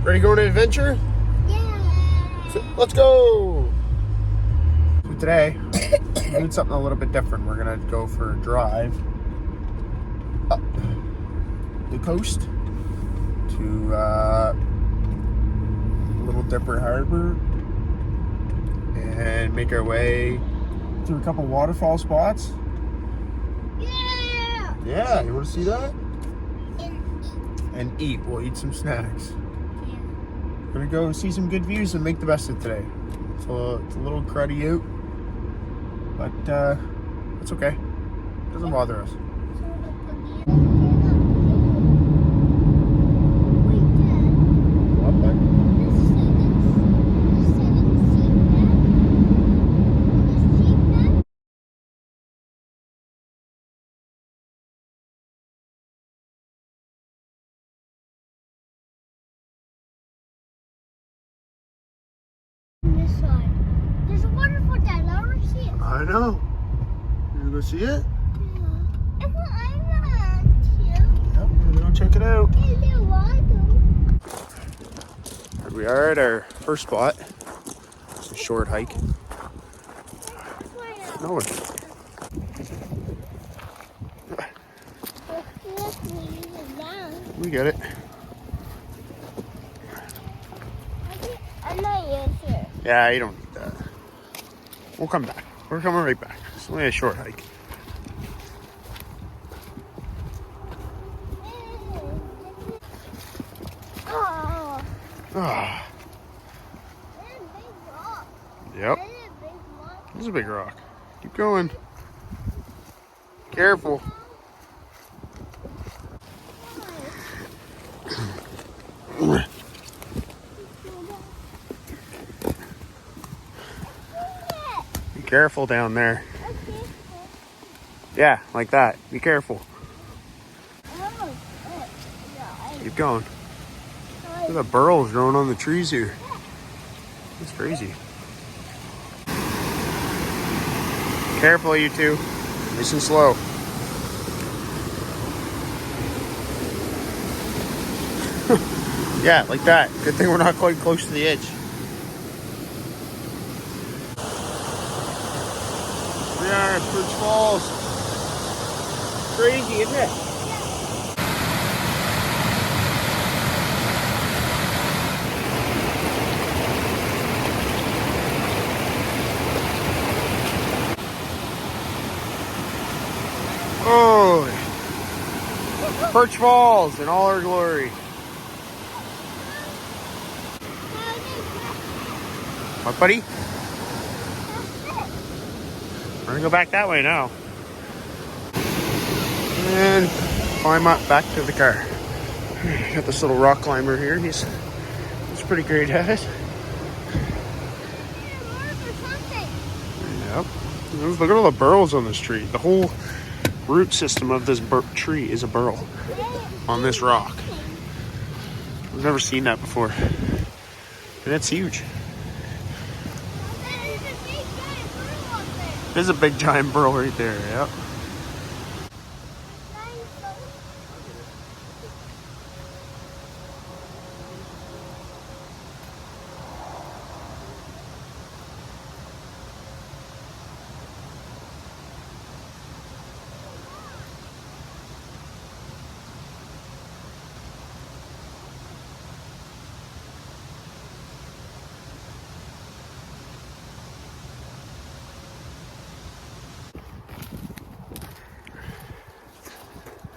Ready to go on an adventure? Yeah. So, let's go! So today, we're doing something a little bit different. We're gonna go for a drive up the coast to Little Dipper Harbor and make our way through a couple waterfall spots. Yeah. Yeah, you want to see that? And And eat. We'll eat some snacks. yeah. We're gonna go see some good views and make the best of today. So it's a little cruddy out, but it's okay. Doesn't bother us. What, bud? This side. There's a waterfall down. I want to see it. I know. You gonna go see it? Yeah. I want to. Yep, we're gonna go check it out. Here we are at our first spot. It's a short hike. No, we get it. I'm not used to it. Yeah, you don't need that. We'll come back. We're coming right back. It's only a short hike. Oh. Ah, There's a big rock. yep. There's a big rock. There's a big rock. Keep going. Careful. Be careful down there. Yeah, like that. Be careful. Keep going. Look at the burrows growing on the trees here. It's crazy. Careful, you two. Nice and slow. Yeah, like that. Good thing we're not quite close to the edge. We are at Perch Falls. Crazy, isn't it? Oh, Perch Falls in all our glory. What, buddy? We're gonna go back that way now. And climb up back to the car. Got this little rock climber here. He's pretty great at it. Yep. Look at all the burrows on this tree. The whole root system of this tree is a burrow on this rock. I've never seen that before. And it's huge. There's a big giant burrow right there, yep.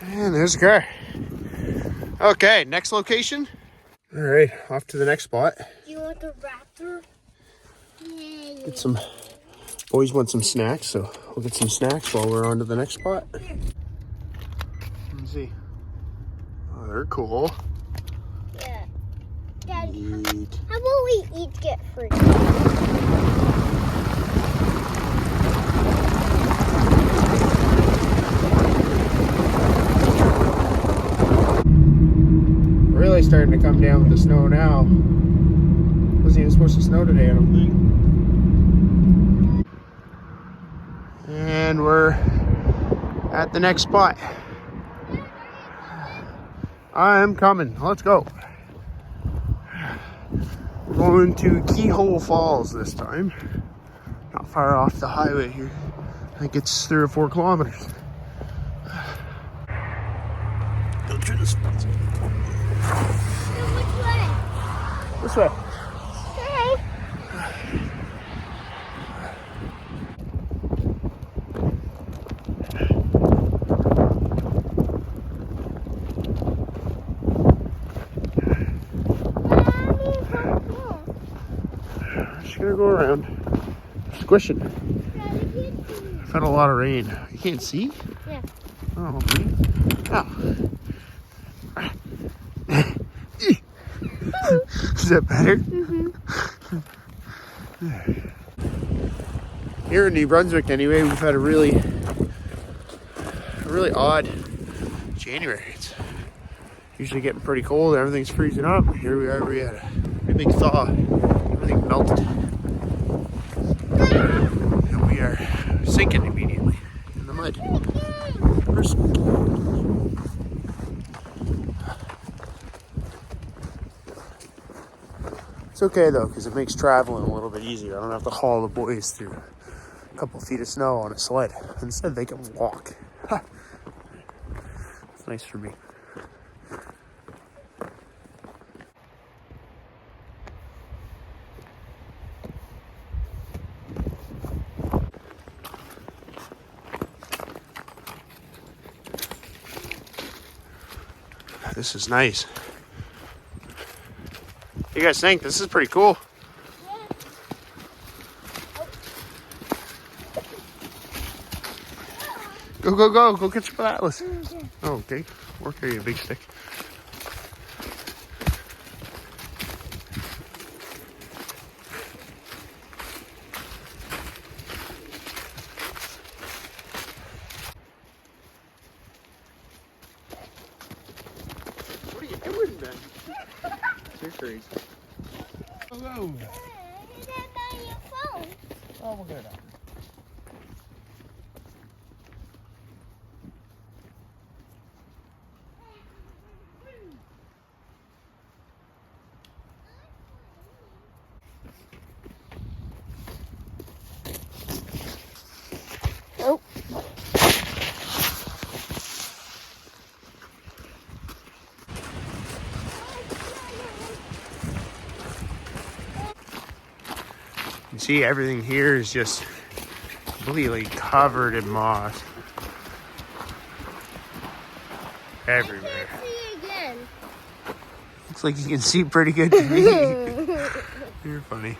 And there's the car. Okay, next location. All right, off to the next spot. Do you want the raptor? Yeah. Get some, boys want some snacks, so we'll get some snacks while we're on to the next spot. Let's see. Oh, they're cool. Yeah. Daddy, Neat. how about we each get fruit? Really starting to come down with the snow now. Wasn't even supposed to snow today, I don't think. And we're at the next spot. I'm coming. Let's go. Going to Keyhole Falls this time. Not far off the highway here. I think it's 3 or 4 kilometers. Go through this. Which way? This way. Okay. Just gonna go around. Squishing. I've had a lot of rain. You can't see? Yeah. Oh, okay. Oh. Is that better? Mm-hmm. Here in New Brunswick, anyway, we've had a really odd January. It's usually getting pretty cold. Everything's freezing up. Here we are. We had a pretty big thaw. Everything melted. And we are sinking immediately in the mud. It's okay though, because it makes traveling a little bit easier. I don't have to haul the boys through a couple feet of snow on a sled. Instead, they can walk. It's nice for me. This is nice. You guys think this is pretty cool? Go, go, go. Go get some Atlas. Oh, okay. Or carry a big stick. What are you doing, Ben? You're crazy. Hello. Oh, we'll get it out. Oh. You see, everything here is just completely covered in moss. Everywhere. I can't see again. Looks like you can see pretty good to me. You're funny.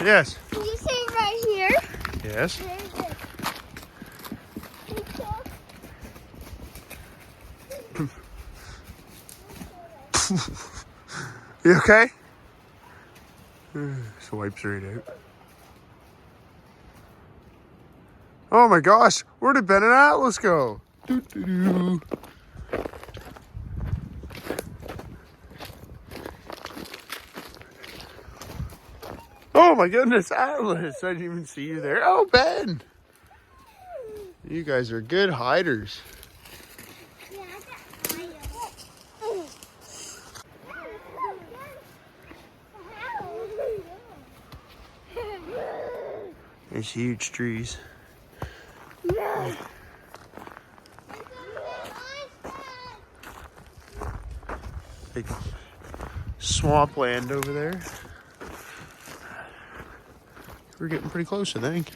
Yes. Can you see right here? Yes. You okay? Just wipes right out. Oh my gosh, where did Ben and Atlas go? Doo-doo-doo. Oh my goodness, Atlas, I didn't even see you there. Oh, Ben. You guys are good hiders. There's huge trees. Big swampland over there. We're getting pretty close, I think.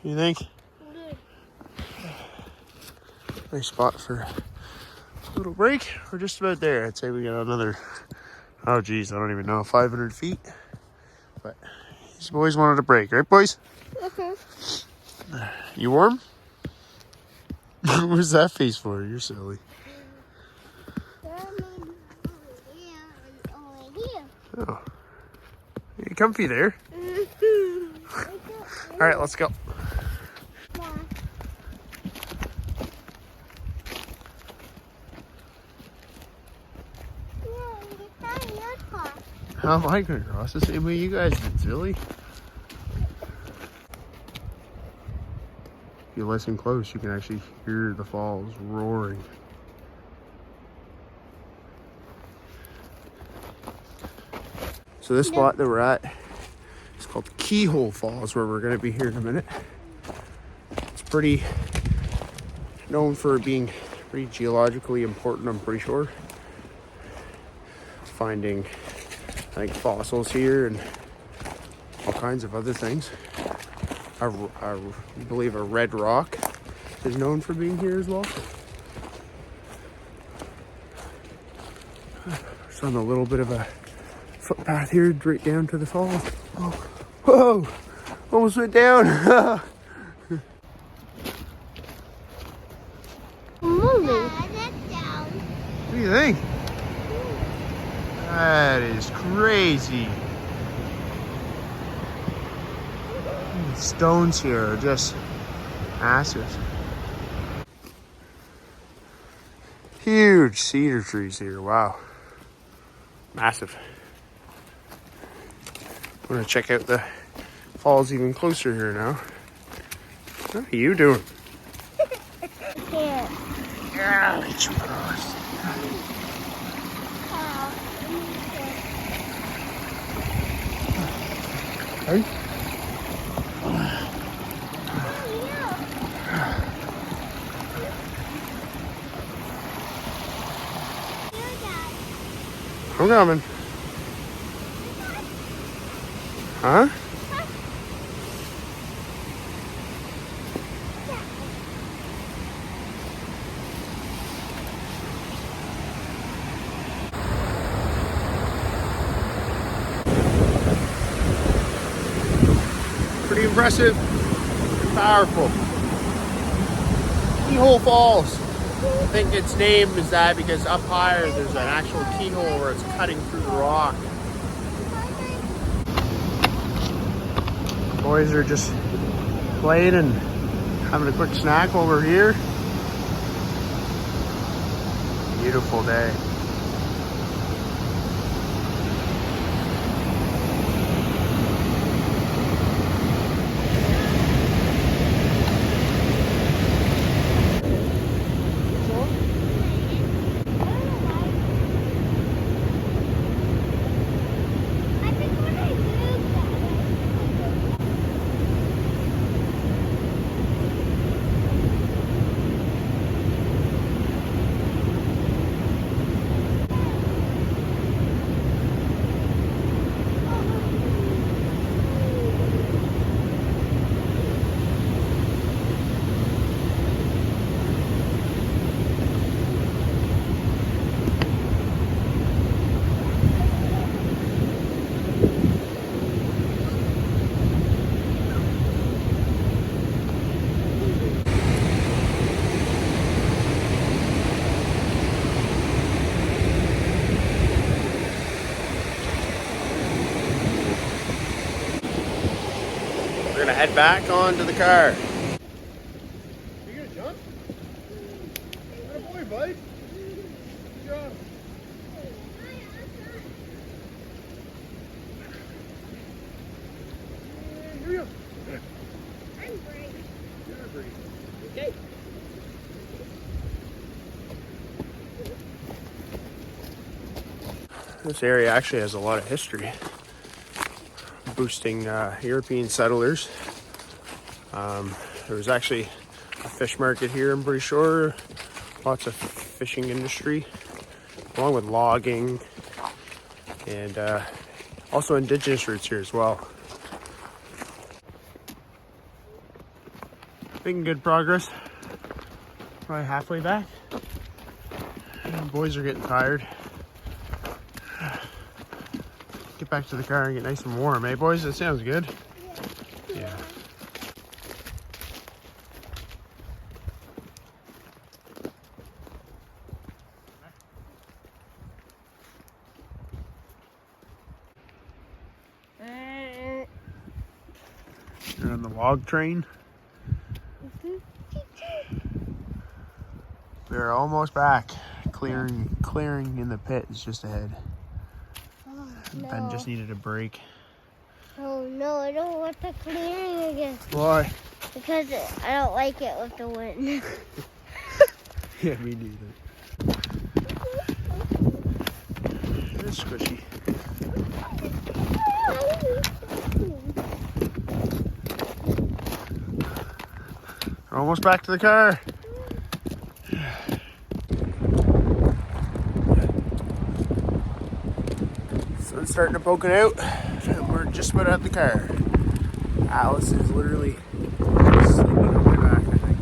You think? Nice spot for a little break. We're just about there. I'd say we got another, oh geez, I don't even know, 500 feet. But these boys wanted a break, right boys? You warm? What was that face for? You're silly. Oh. You comfy there? All right, let's go. How am I going to cross the same way you guys did, silly? If you listen close, you can actually hear the falls roaring. So this spot that we're at is called Keyhole Falls, where we're going to be here in a minute. It's pretty known for being pretty geologically important, I'm pretty sure. Finding, I think, fossils here and all kinds of other things. I believe a red rock is known for being here as well. Just on a little bit of a footpath here, right down to the falls. Oh, whoa! Almost went down. Moving. What do you think? That is crazy. The stones here are just massive. Huge cedar trees here. Wow. Massive. I'm gonna check out the falls even closer here now. What are you doing? Here. Yeah, reach across. Hey? I'm coming. Huh? Pretty impressive and powerful. Keyhole Falls. I think its name is that because up higher there's an actual keyhole where it's cutting through the rock. Boys are just playing and having a quick snack over here. Beautiful day. We're gonna head back onto the car. You gonna jump? Good boy, bud. Good job. Here we go. I'm brave. You're brave. Okay. This area actually has a lot of history, boosting European settlers. There was actually a fish market here, I'm pretty sure. Lots of fishing industry, along with logging, and also indigenous roots here as well. Making good progress. Probably halfway back. The boys are getting tired. Get back to the car and get nice and warm, eh, boys? That sounds good. Yeah. You're on the log train. We're almost back. Clearing in the pit is just ahead. Ben just needed a break. Oh no, I don't want the clearing again. Why? Because I don't like it with the wind. Yeah, me neither. It's squishy. We're almost back to the car. Sun's starting to poke it out, and we're just about at the car. Alice is literally sleeping on my back, I think.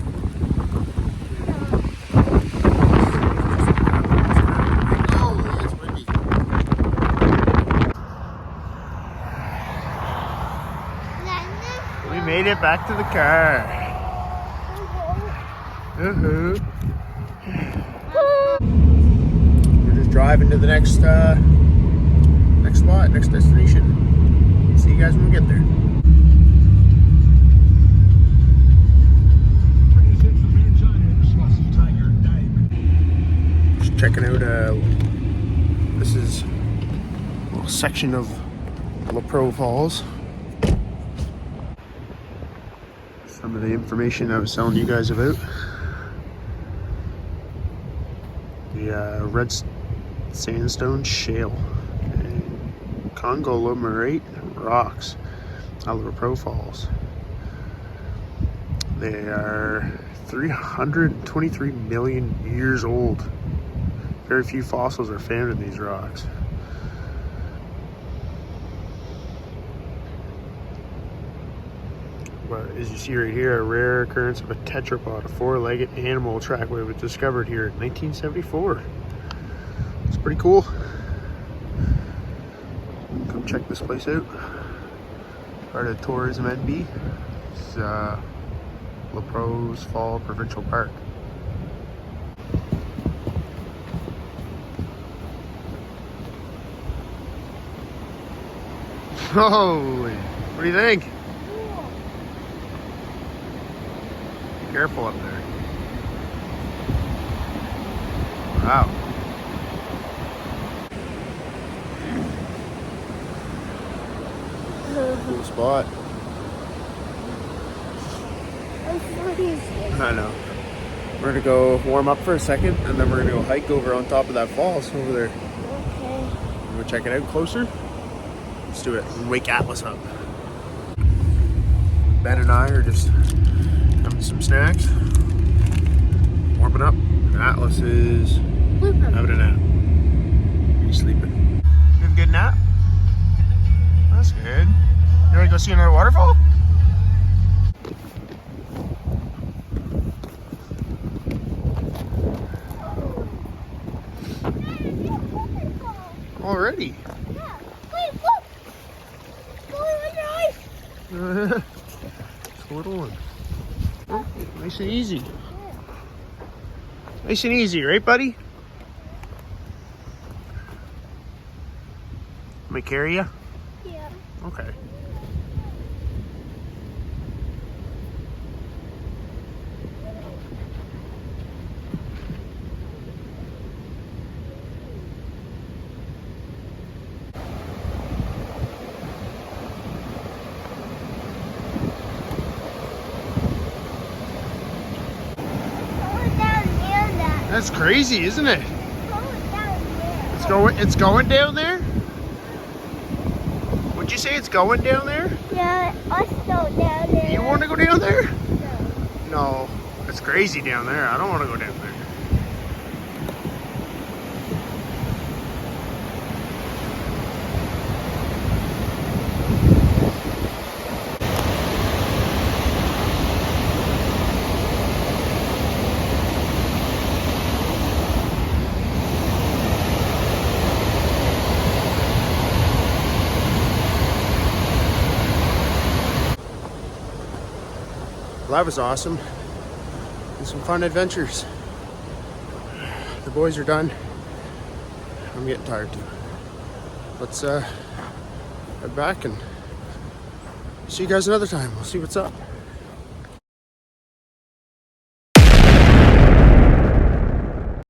Oh, it's windy. We made it back to the car. We're just driving to the next spot, next destination. See you guys when we get there. Just checking out. This is a little section of Lepreau Falls. Some of the information I was telling you guys about. The red sandstone shale and conglomerate rocks out of Lepreau Falls. They are 323 million years old. Very few fossils are found in these rocks. But as you see right here, a rare occurrence of a tetrapod, a four-legged animal trackway, was discovered here in 1974. It's pretty cool. Come check this place out. Part of Tourism NB. It's Lepreau Falls Provincial Park. Holy, what do you think? Be careful up there. Wow. Cool spot. I know. We're gonna go warm up for a second, and then we're gonna go hike over on top of that falls over there. Okay. Go check it out closer. Let's do it and wake Atlas up. Ben and I are just having some snacks, warming up, and Atlas is having a nap. He's sleeping. You have a good nap? That's good. You wanna go see another waterfall? Already? Yeah. Wait, look! It's going under ice! It's a little one. Oh, nice and easy. Nice and easy, right, buddy? Let me carry you? Yeah. Okay. That's crazy, isn't it? It's going down there? Would you say it's going down there? Yeah, us go down there. You want to go down there? No. No, it's crazy down there. I don't want to go down there. Well, that was awesome. And some fun adventures. The boys are done. I'm getting tired too. Let's head back and see you guys another time. We'll see what's up.